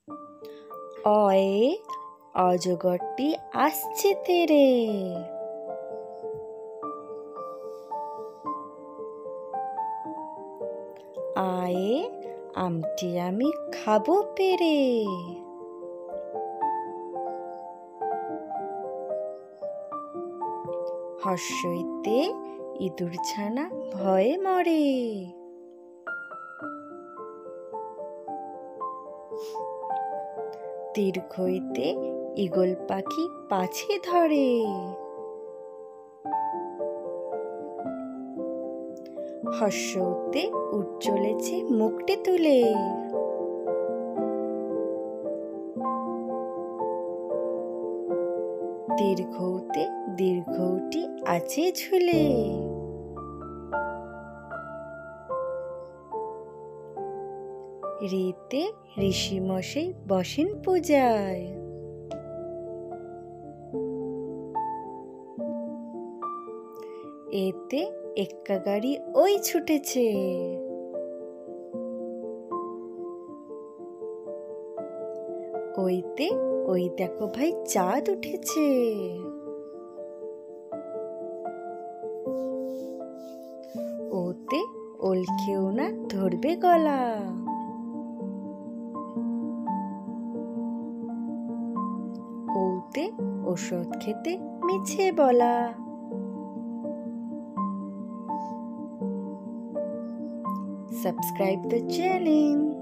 অয়ে অজগরটি আসছে তেরে। আয়ে আমটি আমি খাবো পেরে। হর্ষইতে ইঁদুর ছানা ভয়ে মরে। দীর্ঘইতে ঈগল পাখি পাছে ধরে। হর্ষউতে উট চলেছে মুখটে তুলে। দীর্ঘউতে দীর্ঘউটি আছে ঝুলে। রিতে ঋষিমশাই বসেন পূজায়। এতে এক্কা গাড়ি ওই ছুটেছে। ওইতে ওই দেখো ভাই চাঁদ উঠেছে। ওতে ওল খেও না ধরবে গলা। ওতে ওষুধ খেতে মিছে বলা। Subscribe the channel.